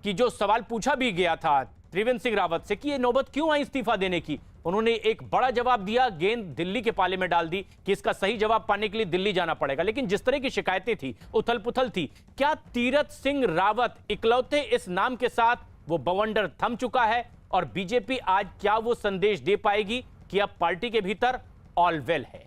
कि जो सवाल पूछा भी गया था त्रिवेंद्र सिंह रावत से कि ये नौबत क्यों आई इस्तीफा देने की, उन्होंने एक बड़ा जवाब दिया, गेंद दिल्ली के पाले में डाल दी कि इसका सही जवाब पाने के लिए दिल्ली जाना पड़ेगा। लेकिन जिस तरह की शिकायतें थी, उथल पुथल थी, क्या तीरथ सिंह रावत इकलौते इस नाम के साथ वो बवंडर थम चुका है और बीजेपी आज क्या वो संदेश दे पाएगी कि अब पार्टी के भीतर ऑल वेल है?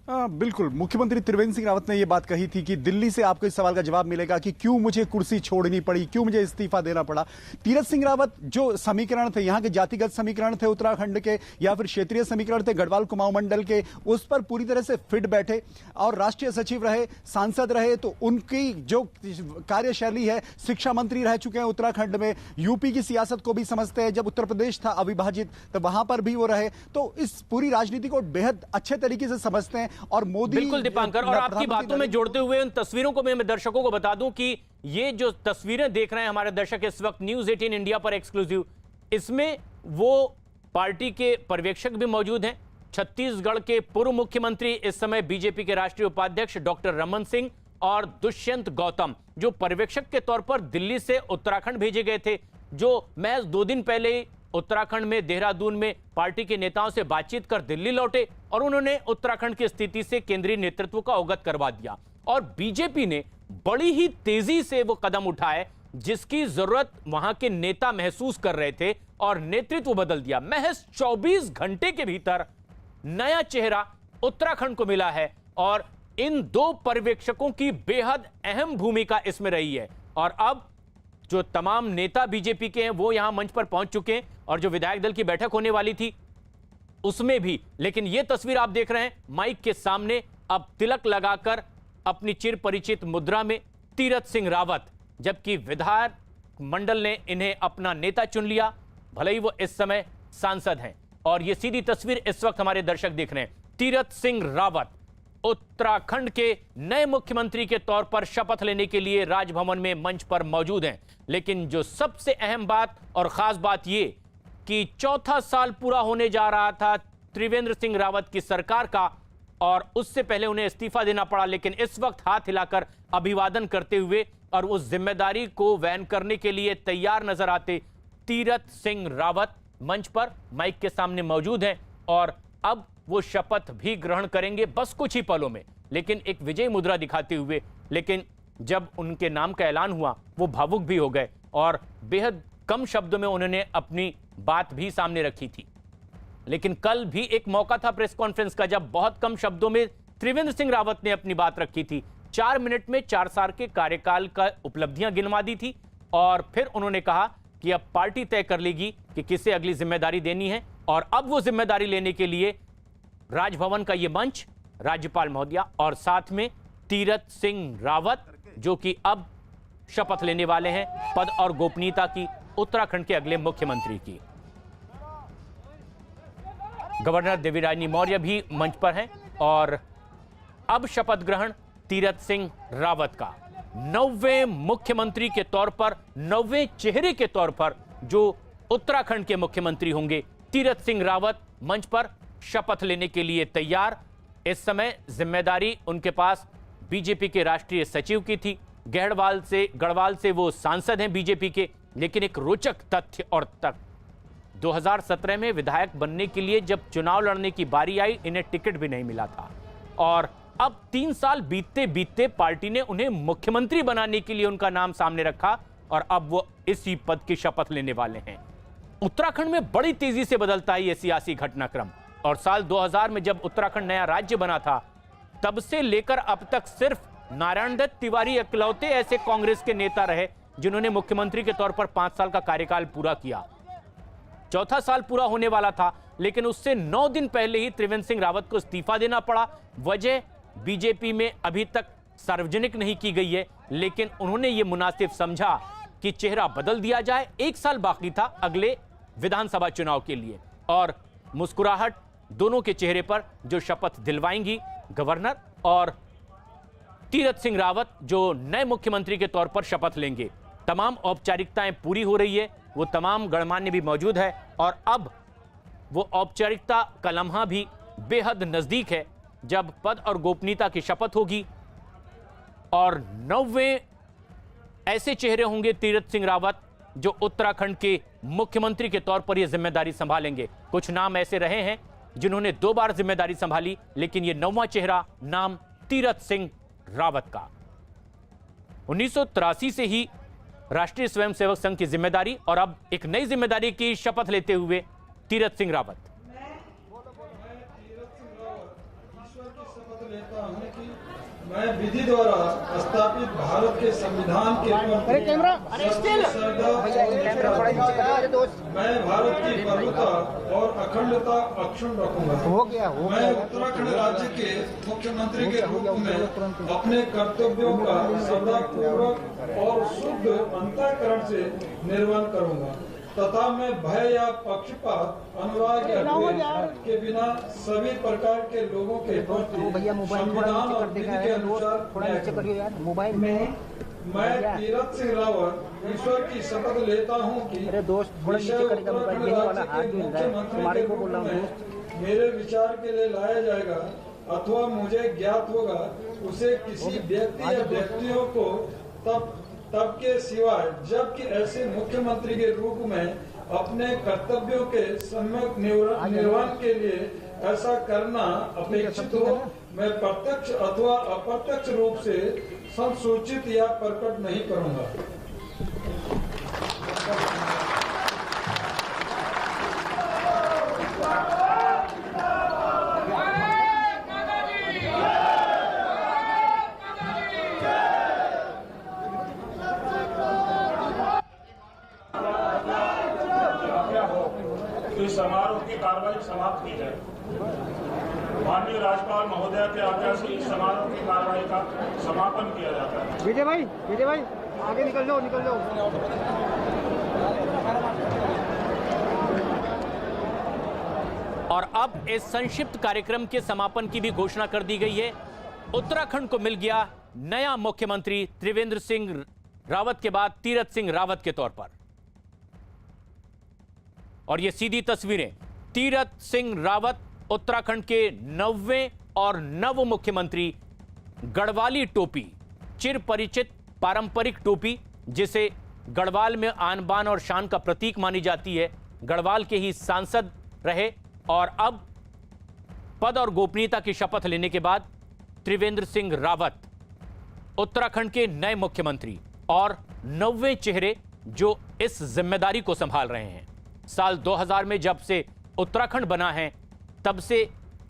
बिल्कुल, मुख्यमंत्री त्रिवेंद्र सिंह रावत ने यह बात कही थी कि दिल्ली से आपको इस सवाल का जवाब मिलेगा कि क्यों मुझे कुर्सी छोड़नी पड़ी, क्यों मुझे इस्तीफा देना पड़ा। तीरथ सिंह रावत जो समीकरण थे, यहां के जातिगत समीकरण थे उत्तराखंड के या फिर क्षेत्रीय समीकरण थे गढ़वाल कुमाऊं मंडल के, उस पर पूरी तरह से फिट बैठे और राष्ट्रीय सचिव रहे, सांसद रहे, तो उनकी जो कार्यशैली है, शिक्षा मंत्री रह चुके हैं उत्तराखंड में, यूपी की सियासत को भी समझते हैं, जब उत्तर प्रदेश था अविभाजित तो वहां पर भी वो रहे, तो इस पूरी राजनीति को बेहद अच्छे तरीके से समझते हैं। और मोदी, बिल्कुल दीपांकर, और आपकी बातों में जोड़ते हुए उन तस्वीरों को मैं दर्शकों को बता दूं कि ये जो तस्वीरें देख रहे हैं हमारे दर्शक इस वक्त न्यूज 18 इंडिया पर एक्सक्लूसिव, इसमें वो पार्टी के पर्यवेक्षक भी मौजूद हैं। छत्तीसगढ़ के पूर्व मुख्यमंत्री, इस समय बीजेपी के राष्ट्रीय उपाध्यक्ष डॉक्टर रमन सिंह और दुष्यंत गौतम, जो पर्यवेक्षक के तौर पर दिल्ली से उत्तराखंड भेजे गए थे, जो महज 2 दिन पहले ही उत्तराखंड में देहरादून में पार्टी के नेताओं से बातचीत कर दिल्ली लौटे और उन्होंने उत्तराखंड की स्थिति से केंद्रीय नेतृत्व का अवगत करवा दिया। और बीजेपी ने बड़ी ही तेजी से वो कदम उठाए जिसकी जरूरत वहां के नेता महसूस कर रहे थे और नेतृत्व बदल दिया। महज 24 घंटे के भीतर नया चेहरा उत्तराखंड को मिला है और इन 2 पर्यवेक्षकों की बेहद अहम भूमिका इसमें रही है। और अब जो तमाम नेता बीजेपी के हैं वो यहां मंच पर पहुंच चुके हैं और जो विधायक दल की बैठक होने वाली थी उसमें भी। लेकिन यह तस्वीर आप देख रहे हैं माइक के सामने, अब तिलक लगाकर अपनी चिर परिचित मुद्रा में तीरथ सिंह रावत, जबकि विधायक मंडल ने इन्हें अपना नेता चुन लिया, भले ही वो इस समय सांसद हैं। और यह सीधी तस्वीर इस वक्त हमारे दर्शक देख रहे हैं। तीरथ सिंह रावत उत्तराखंड के नए मुख्यमंत्री के तौर पर शपथ लेने के लिए राजभवन में मंच पर मौजूद हैं। लेकिन जो सबसे अहम बात और खास बात यह कि 4था साल पूरा होने जा रहा था त्रिवेंद्र सिंह रावत की सरकार का और उससे पहले उन्हें इस्तीफा देना पड़ा, लेकिन इस वक्त हाथ हिलाकर अभिवादन करते हुए और उस जिम्मेदारी को वहन करने के लिए तैयार नजर आते तीरथ सिंह रावत मंच पर माइक के सामने मौजूद हैं और अब वो शपथ भी ग्रहण करेंगे बस कुछ ही पलों में, लेकिन एक विजय मुद्रा दिखाते हुए। लेकिन जब उनके नाम का ऐलान हुआ वो भावुक भी हो गए और बेहद कम शब्दों में उन्होंने अपनी बात भी सामने रखी थी। लेकिन कल भी एक मौका था प्रेस कॉन्फ्रेंस का जब बहुत कम शब्दों में त्रिवेंद्र सिंह रावत ने अपनी बात रखी थी। 4 मिनट में 4 साल के कार्यकाल का उपलब्धियां गिनवा दी थी और फिर उन्होंने कहा कि अब पार्टी तय कर लेगी कि किसे अगली जिम्मेदारी देनी है और अब वो जिम्मेदारी लेने के लिए राजभवन का ये मंच, राज्यपाल महोदया और साथ में तीरथ सिंह रावत जो कि अब शपथ लेने वाले हैं पद और गोपनीयता की, उत्तराखंड के अगले मुख्यमंत्री की। गवर्नर देवीरानी मौर्य भी मंच पर हैं और अब शपथ ग्रहण तीरथ सिंह रावत का 9वें मुख्यमंत्री के तौर पर, 9वें चेहरे के तौर पर जो उत्तराखंड के मुख्यमंत्री होंगे। तीरथ सिंह रावत मंच पर शपथ लेने के लिए तैयार। इस समय जिम्मेदारी उनके पास बीजेपी के राष्ट्रीय सचिव की थी। गढ़वाल से वो सांसद हैं बीजेपी के। लेकिन एक रोचक तथ्य और तक 2017 में विधायक बनने के लिए जब चुनाव लड़ने की बारी आई, इन्हें टिकट भी नहीं मिला था और अब 3 साल बीतते बीतते पार्टी ने उन्हें मुख्यमंत्री बनाने के लिए उनका नाम सामने रखा और अब वो इसी पद की शपथ लेने वाले हैं। उत्तराखंड में बड़ी तेजी से बदलता है ये सियासी घटनाक्रम और साल 2000 में जब उत्तराखंड नया राज्य बना था तब से लेकर अब तक सिर्फ नारायण दत्त तिवारी इकलौते ऐसे कांग्रेस के नेता रहे जिन्होंने मुख्यमंत्री के तौर पर 5 साल का कार्यकाल पूरा किया। 4था साल पूरा होने वाला था लेकिन उससे 9 दिन पहले ही त्रिवेंद्र सिंह रावत को इस्तीफा देना पड़ा। वजह बीजेपी में अभी तक सार्वजनिक नहीं की गई है, लेकिन उन्होंने ये मुनासिब समझा कि चेहरा बदल दिया जाए। 1 साल बाकी था अगले विधानसभा चुनाव के लिए और मुस्कुराहट दोनों के चेहरे पर जो शपथ दिलवाएंगी गवर्नर और तीरथ सिंह रावत जो नए मुख्यमंत्री के तौर पर शपथ लेंगे। तमाम औपचारिकताएं पूरी हो रही है, वो तमाम गणमान्य भी मौजूद है और अब वो औपचारिकता का लम्हा भी बेहद नजदीक है जब पद और गोपनीयता की शपथ होगी और 90 ऐसे चेहरे होंगे तीरथ सिंह रावत जो उत्तराखंड के मुख्यमंत्री के तौर पर यह जिम्मेदारी संभालेंगे। कुछ नाम ऐसे रहे हैं जिन्होंने 2 बार जिम्मेदारी संभाली, लेकिन यह 9वां चेहरा नाम तीरथ सिंह रावत का। 1983 से ही राष्ट्रीय स्वयंसेवक संघ की जिम्मेदारी और अब एक नई जिम्मेदारी की शपथ लेते हुए तीरथ सिंह रावत। मैं विधि द्वारा स्थापित भारत के संविधान के प्रति मैं भारत की प्रभुता और अखंडता अक्षुण्ण रखूंगा। मैं उत्तराखंड राज्य के मुख्यमंत्री के रूप में अपने कर्तव्यों का सदापूर्वक और शुद्ध अंतःकरण से निर्वहन करूंगा तथा मैं भय या पक्षपात अनुराग या के बिना सभी प्रकार के लोगों के प्रति संविधान और विधि के अनुसार मोबाइल में मैं तीरथ सिंह रावत ईश्वर की शपथ लेता हूं कि उत्तराखंड राज्य के मुख्यमंत्री के रूप में मेरे विचार के लिए लाया जाएगा अथवा मुझे ज्ञात होगा उसे किसी व्यक्ति या व्यक्तियों को तब के सिवाय जबकि ऐसे मुख्यमंत्री के रूप में अपने कर्तव्यों के सम्यक निर्वहन के लिए ऐसा करना अपेक्षित हो मैं प्रत्यक्ष अथवा अप्रत्यक्ष रूप से संसूचित या प्रकट नहीं करूंगा। इस समारोह की कार्रवाई समाप्त की जाए। माननीय राज्यपाल महोदय के आज्ञा से इस समारोह की कार्रवाई का समापन किया जाता है। विजय भाई आगे निकल जाओ। और अब इस संक्षिप्त कार्यक्रम के समापन की भी घोषणा कर दी गई है। उत्तराखंड को मिल गया नया मुख्यमंत्री त्रिवेंद्र सिंह रावत के बाद तीरथ सिंह रावत के तौर पर। और ये सीधी तस्वीरें तीरथ सिंह रावत उत्तराखंड के 90वें और नव मुख्यमंत्री। गढ़वाली टोपी, चिर परिचित पारंपरिक टोपी जिसे गढ़वाल में आन बान और शान का प्रतीक मानी जाती है। गढ़वाल के ही सांसद रहे और अब पद और गोपनीयता की शपथ लेने के बाद त्रिवेंद्र सिंह रावत उत्तराखंड के नए मुख्यमंत्री और 90वें चेहरे जो इस जिम्मेदारी को संभाल रहे हैं। साल 2000 में जब से उत्तराखंड बना है तब से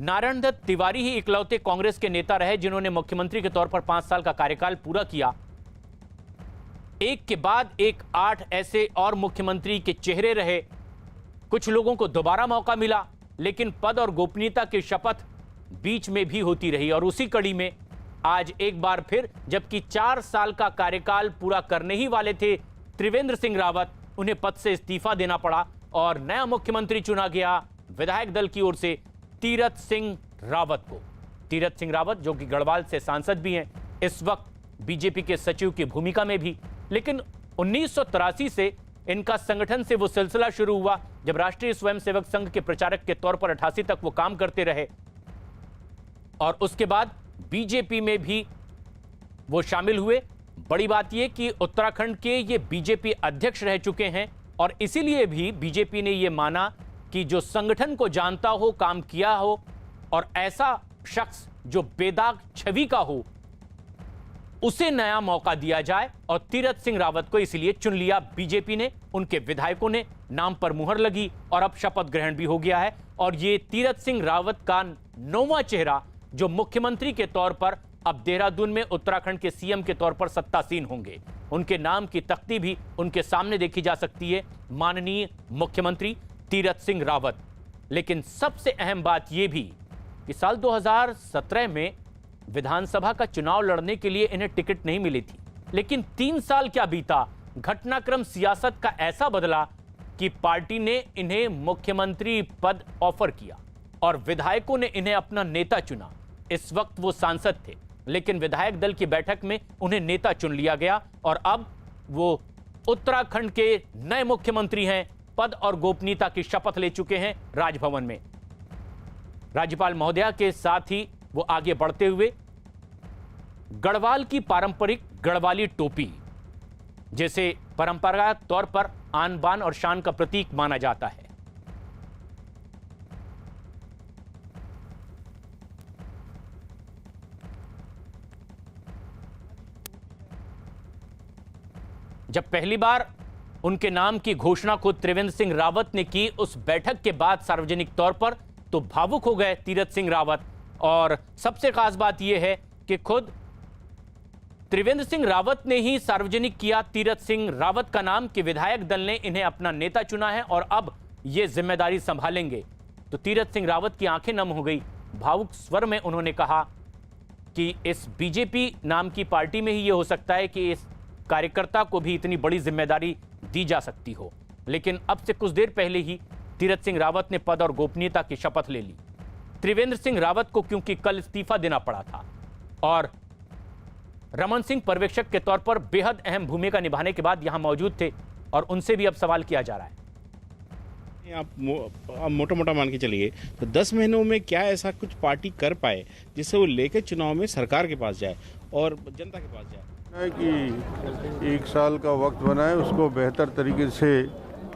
नारायण दत्त तिवारी ही इकलौते कांग्रेस के नेता रहे जिन्होंने मुख्यमंत्री के तौर पर 5 साल का कार्यकाल पूरा किया। एक के बाद एक 8 ऐसे और मुख्यमंत्री के चेहरे रहे। कुछ लोगों को दोबारा मौका मिला, लेकिन पद और गोपनीयता की शपथ बीच में भी होती रही। और उसी कड़ी में आज एक बार फिर, जबकि 4 साल का कार्यकाल पूरा करने ही वाले थे त्रिवेंद्र सिंह रावत, उन्हें पद से इस्तीफा देना पड़ा और नया मुख्यमंत्री चुना गया विधायक दल की ओर से तीरथ सिंह रावत को। तीरथ सिंह रावत जो कि गढ़वाल से सांसद भी हैं, इस वक्त बीजेपी के सचिव की भूमिका में भी। लेकिन 1983 से इनका संगठन से वो सिलसिला शुरू हुआ जब राष्ट्रीय स्वयंसेवक संघ के प्रचारक के तौर पर 88 तक वो काम करते रहे और उसके बाद बीजेपी में भी वो शामिल हुए। बड़ी बात यह कि उत्तराखंड के ये बीजेपी अध्यक्ष रह चुके हैं और इसीलिए भी बीजेपी ने यह माना कि जो संगठन को जानता हो, काम किया हो और ऐसा शख्स जो बेदाग छवि का हो, उसे नया मौका दिया जाए और तीरथ सिंह रावत को इसलिए चुन लिया बीजेपी ने। उनके विधायकों ने नाम पर मुहर लगी और अब शपथ ग्रहण भी हो गया है। और ये तीरथ सिंह रावत का 9वां चेहरा जो मुख्यमंत्री के तौर पर अब देहरादून में उत्तराखंड के सीएम के तौर पर सत्तासीन होंगे। उनके नाम की तख्ती भी उनके सामने देखी जा सकती है, माननीय मुख्यमंत्री तीरथ सिंह रावत। लेकिन सबसे अहम बात यह भी कि साल 2017 में विधानसभा का चुनाव लड़ने के लिए इन्हें टिकट नहीं मिली थी, लेकिन 3 साल क्या बीता, घटनाक्रम सियासत का ऐसा बदला कि पार्टी ने इन्हें मुख्यमंत्री पद ऑफर किया और विधायकों ने इन्हें अपना नेता चुना। इस वक्त वो सांसद थे, लेकिन विधायक दल की बैठक में उन्हें नेता चुन लिया गया और अब वो उत्तराखंड के नए मुख्यमंत्री हैं। पद और गोपनीयता की शपथ ले चुके हैं राजभवन में। राज्यपाल महोदया के साथ ही वो आगे बढ़ते हुए गढ़वाल की पारंपरिक गढ़वाली टोपी, जैसे परंपरागत तौर पर आन बान और शान का प्रतीक माना जाता है, जब पहली बार उनके नाम की घोषणा खुद त्रिवेंद्र सिंह रावत ने की उस बैठक के बाद सार्वजनिक तौर पर, तो भावुक हो गए तीरथ सिंह रावत। और सबसे खास बात यह है कि खुद त्रिवेंद्र सिंह रावत ने ही सार्वजनिक किया तीरथ सिंह रावत का नाम कि विधायक दल ने इन्हें अपना नेता चुना है और अब ये जिम्मेदारी संभालेंगे। तो तीरथ सिंह रावत की आंखें नम हो गई। भावुक स्वर में उन्होंने कहा कि इस बीजेपी नाम की पार्टी में ही यह हो सकता है कि इस कार्यकर्ता को भी इतनी बड़ी जिम्मेदारी दी जा सकती हो। लेकिन अब से कुछ देर पहले ही तीरथ सिंह रावत ने पद और गोपनीयता की शपथ ले ली। त्रिवेंद्र सिंह रावत को क्योंकि कल इस्तीफा देना पड़ा था और रमन सिंह पर्यवेक्षक के तौर पर बेहद अहम भूमिका निभाने के बाद यहां मौजूद थे और उनसे भी अब सवाल किया जा रहा है। आप मोटा मोटा मान के चलिए तो 10 महीनों में क्या ऐसा कुछ पार्टी कर पाए जिससे वो लेकर चुनाव में सरकार के पास जाए और जनता के पास जाए? है कि 1 साल का वक्त बनाए, उसको बेहतर तरीके से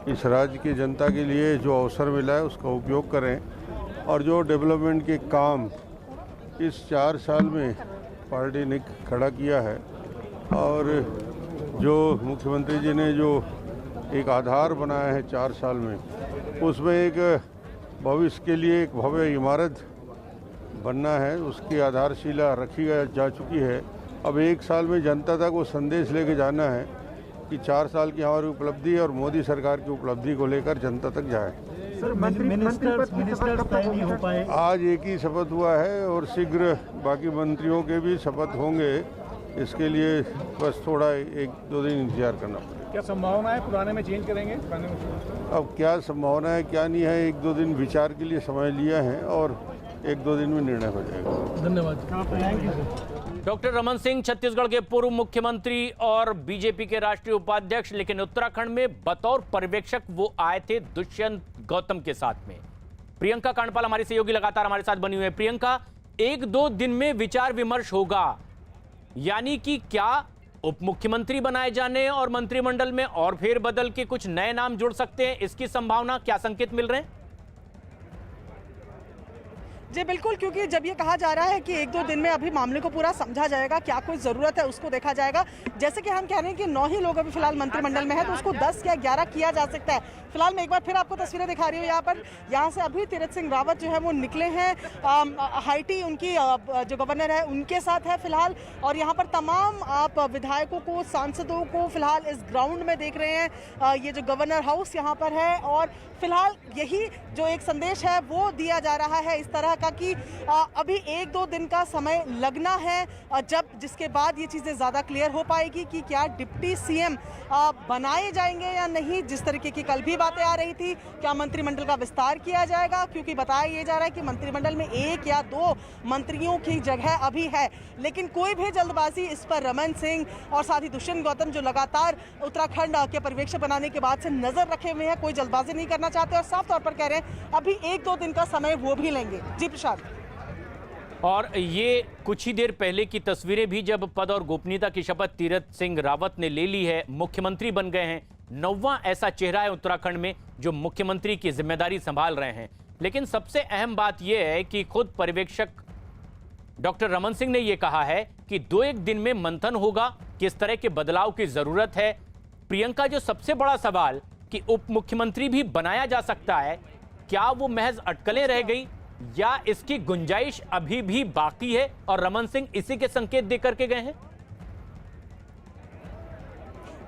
इस राज्य की जनता के लिए जो अवसर मिला है उसका उपयोग करें और जो डेवलपमेंट के काम इस 4 साल में पार्टी ने खड़ा किया है और जो मुख्यमंत्री जी ने जो एक आधार बनाया है 4 साल में, उसमें एक भविष्य के लिए एक भव्य इमारत बनना है, उसकी आधारशिला रखी जा चुकी है। अब 1 साल में जनता तक वो संदेश लेके जाना है कि 4 साल की हमारी उपलब्धि और मोदी सरकार की उपलब्धि को लेकर जनता तक जाए। सर, मिनिस्टर तय नहीं हो पाए। आज एक ही शपथ हुआ है और शीघ्र बाकी मंत्रियों के भी शपथ होंगे। इसके लिए बस थोड़ा 1-2 दिन इंतजार करना पड़ेगा। क्या संभावना है पुराने में चेंज करेंगे? अब क्या संभावना है क्या नहीं है, 1-2 दिन विचार के लिए समय लिया है और 1-2 दिन में निर्णय हो जाएगा। धन्यवाद। डॉक्टर रमन सिंह छत्तीसगढ़ के पूर्व मुख्यमंत्री और बीजेपी के राष्ट्रीय उपाध्यक्ष, लेकिन उत्तराखंड में बतौर पर्यवेक्षक वो आए थे दुष्यंत गौतम के साथ में। प्रियंका कांडपाल हमारी सहयोगी लगातार हमारे साथ बनी हुई है। प्रियंका, 1-2 दिन में विचार विमर्श होगा, यानी कि क्या उप मुख्यमंत्री बनाए जाने और मंत्रिमंडल में और फेरबदल के कुछ नए नाम जुड़ सकते हैं, इसकी संभावना, क्या संकेत मिल रहे हैं? जी बिल्कुल, क्योंकि जब ये कहा जा रहा है कि 1-2 दिन में अभी मामले को पूरा समझा जाएगा, क्या कोई ज़रूरत है उसको देखा जाएगा। जैसे कि हम कह रहे हैं कि 9 ही लोग अभी फिलहाल मंत्रिमंडल में है, तो उसको 10 या 11 किया जा सकता है। फिलहाल मैं एक बार फिर आपको तस्वीरें दिखा रही हूँ यहाँ पर। यहाँ से अभी तीरथ सिंह रावत जो है वो निकले हैं, हाईटी उनकी जो गवर्नर है उनके साथ है फिलहाल, और यहाँ पर तमाम आप विधायकों को, सांसदों को फिलहाल इस ग्राउंड में देख रहे हैं। ये जो गवर्नर हाउस यहाँ पर है और फिलहाल यही जो एक संदेश है वो दिया जा रहा है इस तरह का कि अभी 1-2 दिन का समय लगना है, जब जिसके बाद ये चीज़ें ज़्यादा क्लियर हो पाएगी कि क्या डिप्टी सीएम बनाए जाएंगे या नहीं। जिस तरीके की कल भी बातें आ रही थी, क्या मंत्रिमंडल का विस्तार किया जाएगा, क्योंकि बताया ये जा रहा है कि मंत्रिमंडल में 1 या 2 मंत्रियों की जगह अभी है। लेकिन कोई भी जल्दबाजी इस पर रमन सिंह और साथ ही दुष्यंत गौतम जो लगातार उत्तराखंड के पर्यवेक्षक बनाने के बाद से नजर रखे हुए हैं, कोई जल्दबाजी नहीं करना चाहते और साफ तौर पर कह रहे हैं अभी 1-2 दिन का समय वो भी लेंगे। जी प्रशांत। और ये कुछ ही देर पहले की तस्वीरें भी, जब पद और गोपनीयता की शपथ तीरथ सिंह रावत ने ले ली है, मुख्यमंत्री बन गए हैं। 9वां ऐसा चेहरा है उत्तराखंड में जो मुख्यमंत्री की जिम्मेदारी संभाल रहे हैं। लेकिन सबसे अहम बात यह है कि खुद पर्यवेक्षक डॉक्टर रमन सिंह ने यह कहा है कि 2-1 दिन में मंथन होगा, किस तरह के बदलाव की जरूरत है। प्रियंका, जो सबसे बड़ा सवाल कि उप मुख्यमंत्री भी बनाया जा सकता है, क्या वो महज अटकलें रह गई या इसकी गुंजाइश अभी भी बाकी है और रमन सिंह इसी के संकेत देकर के गए हैं?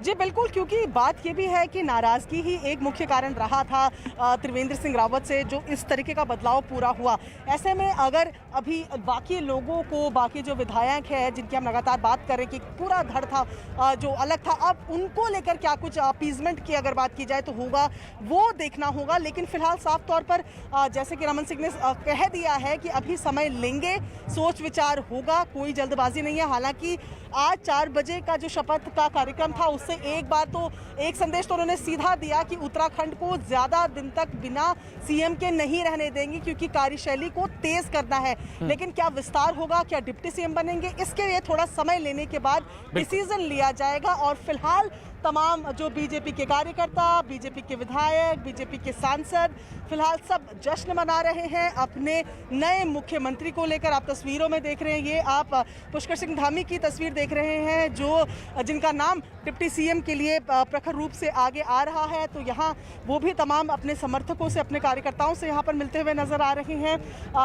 जी बिल्कुल, क्योंकि बात ये भी है कि नाराजगी ही एक मुख्य कारण रहा था त्रिवेंद्र सिंह रावत से, जो इस तरीके का बदलाव पूरा हुआ। ऐसे में अगर अभी बाकी लोगों को, बाकी जो विधायक हैं जिनकी हम लगातार बात कर रहे हैं कि पूरा धड़ था जो अलग था, अब उनको लेकर क्या कुछ अपीजमेंट की अगर बात की जाए तो होगा, वो देखना होगा। लेकिन फिलहाल साफ तौर पर जैसे कि रमन सिंह ने कह दिया है कि अभी समय लेंगे, सोच विचार होगा, कोई जल्दबाजी नहीं है। हालांकि आज 4 बजे का जो शपथ का कार्यक्रम था उससे से एक बार तो एक संदेश तो उन्होंने सीधा दिया कि उत्तराखंड को ज्यादा दिन तक बिना सीएम के नहीं रहने देंगे क्योंकि कार्यशैली को तेज करना है। लेकिन क्या विस्तार होगा, क्या डिप्टी सीएम बनेंगे, इसके लिए थोड़ा समय लेने के बाद डिसीजन लिया जाएगा। और फिलहाल तमाम जो बीजेपी के कार्यकर्ता, बीजेपी के विधायक, बीजेपी के सांसद फिलहाल सब जश्न मना रहे हैं अपने नए मुख्यमंत्री को लेकर। आप तस्वीरों में देख रहे हैं, ये आप पुष्कर सिंह धामी की तस्वीर देख रहे हैं जो जिनका नाम डिप्टी सीएम के लिए प्रखर रूप से आगे आ रहा है। तो यहाँ वो भी तमाम अपने समर्थकों से, अपने कार्यकर्ताओं से यहाँ पर मिलते हुए नजर आ रहे हैं।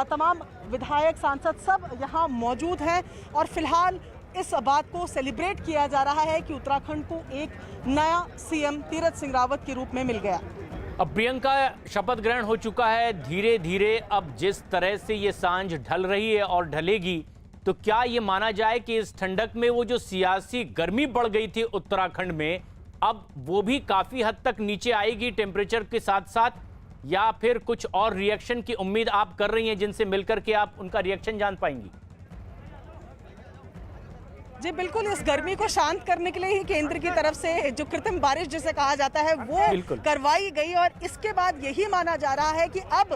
तमाम विधायक, सांसद सब यहाँ मौजूद हैं और फिलहाल इस बात को सेलिब्रेट किया जा रहा है कि उत्तराखंड को एक नया सीएम तीरथ सिंह रावत के रूप में मिल गया। अब प्रियंका शपथ ग्रहण हो चुका है, धीरे धीरे अब जिस तरह से ये सांझ ढल रही है और ढलेगी, तो क्या ये माना जाए कि इस ठंडक में वो जो सियासी गर्मी बढ़ गई थी उत्तराखंड में, अब वो भी काफी हद तक नीचे आएगी टेम्परेचर के साथ साथ, या फिर कुछ और रिएक्शन की उम्मीद आप कर रही हैं जिनसे मिलकर के आप उनका रिएक्शन जान पाएंगी? जी बिल्कुल, इस गर्मी को शांत करने के लिए ही केंद्र की तरफ से जो कृत्रिम बारिश जिसे कहा जाता है वो करवाई गई और इसके बाद यही माना जा रहा है कि अब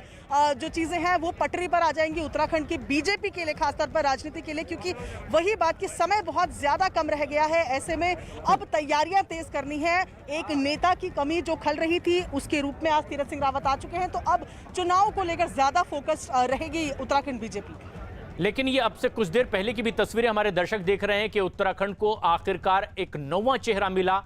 जो चीजें हैं वो पटरी पर आ जाएंगी उत्तराखंड की बीजेपी के लिए, खासतौर पर राजनीति के लिए, क्योंकि वही बात कि समय बहुत ज्यादा कम रह गया है। ऐसे में अब तैयारियां तेज करनी है। एक नेता की कमी जो खल रही थी उसके रूप में आज तीरथ सिंह रावत आ चुके हैं, तो अब चुनाव को लेकर ज्यादा फोकस रहेगी उत्तराखंड बीजेपी। लेकिन ये अब से कुछ देर पहले की भी तस्वीरें हमारे दर्शक देख रहे हैं कि उत्तराखंड को आखिरकार एक नवा चेहरा मिला,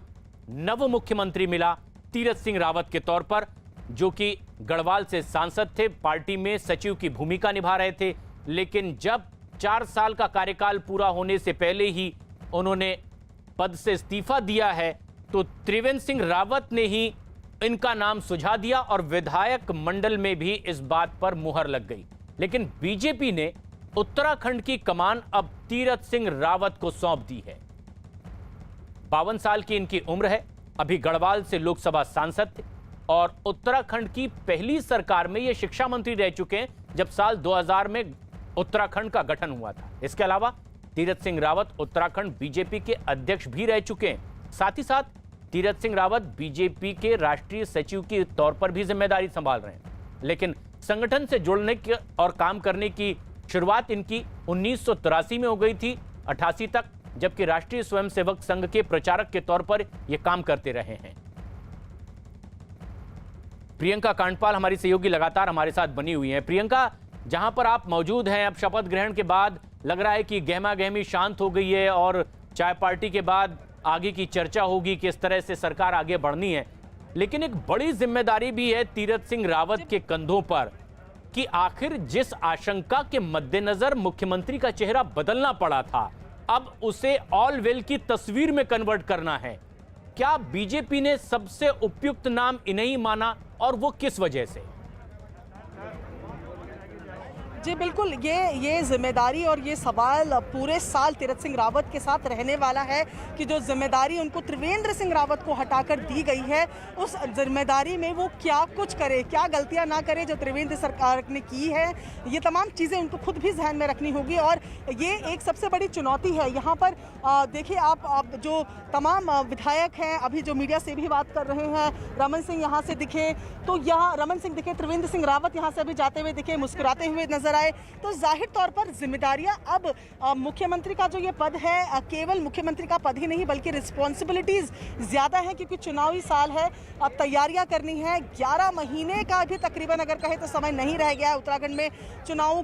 नव मुख्यमंत्री मिला तीरथ सिंह रावत के तौर पर, जो कि गढ़वाल से सांसद थे, पार्टी में सचिव की भूमिका निभा रहे थे। लेकिन जब 4 साल का कार्यकाल पूरा होने से पहले ही उन्होंने पद से इस्तीफा दिया है, तो त्रिवेंद्र सिंह रावत ने ही इनका नाम सुझा दिया और विधायक मंडल में भी इस बात पर मुहर लग गई। लेकिन बीजेपी ने उत्तराखंड की कमान अब तीरथ सिंह रावत को सौंप दी है। 52 साल की इनकी उम्र है, अभी गढ़वाल से लोकसभा सांसद थे और उत्तराखंड की पहली सरकार में ये शिक्षा मंत्री रह चुके हैं जब साल 2000 में उत्तराखंड का गठन हुआ था। इसके अलावा तीरथ सिंह रावत उत्तराखंड बीजेपी के अध्यक्ष भी रह चुके हैं। साथ ही साथ तीरथ सिंह रावत बीजेपी के राष्ट्रीय सचिव के तौर पर भी जिम्मेदारी संभाल रहे हैं। लेकिन संगठन से जुड़ने के और काम करने की शुरुआत इनकी 1983 में हो गई थी, 88 तक, जबकि राष्ट्रीय स्वयंसेवक संघ के प्रचारक के तौर पर यह काम करते रहे हैं। प्रियंका कांडपाल हमारी सहयोगी लगातार हमारे साथ बनी हुई हैं। प्रियंका, जहां पर आप मौजूद हैं, अब शपथ ग्रहण के बाद लग रहा है कि गहमा गहमी शांत हो गई है और चाय पार्टी के बाद आगे की चर्चा होगी किस तरह से सरकार आगे बढ़नी है। लेकिन एक बड़ी जिम्मेदारी भी है तीरथ सिंह रावत के कंधों पर कि आखिर जिस आशंका के मद्देनजर मुख्यमंत्री का चेहरा बदलना पड़ा था, अब उसे ऑल वेल की तस्वीर में कन्वर्ट करना है। क्या बीजेपी ने सबसे उपयुक्त नाम इन्हें माना और वो किस वजह से? जी बिल्कुल, ये जिम्मेदारी और ये सवाल पूरे साल तीरथ सिंह रावत के साथ रहने वाला है कि जो जिम्मेदारी उनको त्रिवेंद्र सिंह रावत को हटाकर दी गई है, उस जिम्मेदारी में वो क्या कुछ करे, क्या गलतियां ना करे जो त्रिवेंद्र सरकार ने की है। ये तमाम चीज़ें उनको खुद भी जहन में रखनी होगी और ये एक सबसे बड़ी चुनौती है। यहाँ पर देखिए आप जो तमाम विधायक हैं, अभी जो मीडिया से भी बात कर रहे हैं, रमन सिंह यहाँ से दिखे, तो यहाँ रमन सिंह दिखे, त्रिवेंद्र सिंह रावत यहाँ से अभी जाते हुए दिखे, मुस्कुराते हुए नजर आए, तो जाहिर तौर पर जिम्मेदारियां अब मुख्यमंत्री का जो ये पद है, केवल मुख्यमंत्री का पद ही नहीं बल्कि रिस्पॉन्सिबिलिटीज ज्यादा है क्योंकि चुनावी साल है, अब तैयारियां करनी है। 11 महीने का भी तकरीबन अगर कहे तो समय नहीं रह गया है उत्तराखंड में चुनाव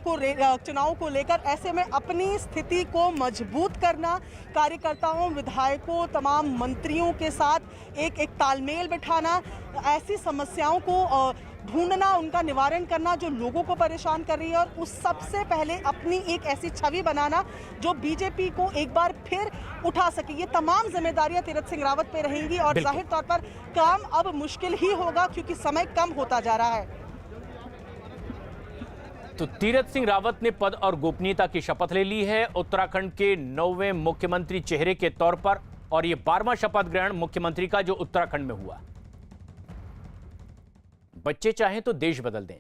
को लेकर। ऐसे में अपनी स्थिति को मजबूत करना, कार्यकर्ताओं, विधायकों, तमाम मंत्रियों के साथ एक तालमेल बिठाना, ऐसी समस्याओं को ढूंढना, उनका निवारण करना जो लोगों को परेशान कर रही है, और उस सबसे पहले अपनी एक ऐसी छवि बनाना जो बीजेपी को एक बार फिर उठा सके। ये तमाम जिम्मेदारियां तीरथ सिंह रावत पे रहेंगी और जाहिर तौर पर काम अब मुश्किल ही होगा क्योंकि समय कम होता जा रहा है। तो तीरथ सिंह रावत ने पद और गोपनीयता की शपथ ले ली है उत्तराखंड के 9वें मुख्यमंत्री चेहरे के तौर पर, और ये 12वां शपथ ग्रहण मुख्यमंत्री का जो उत्तराखंड में हुआ। बच्चे चाहें तो देश बदल दें,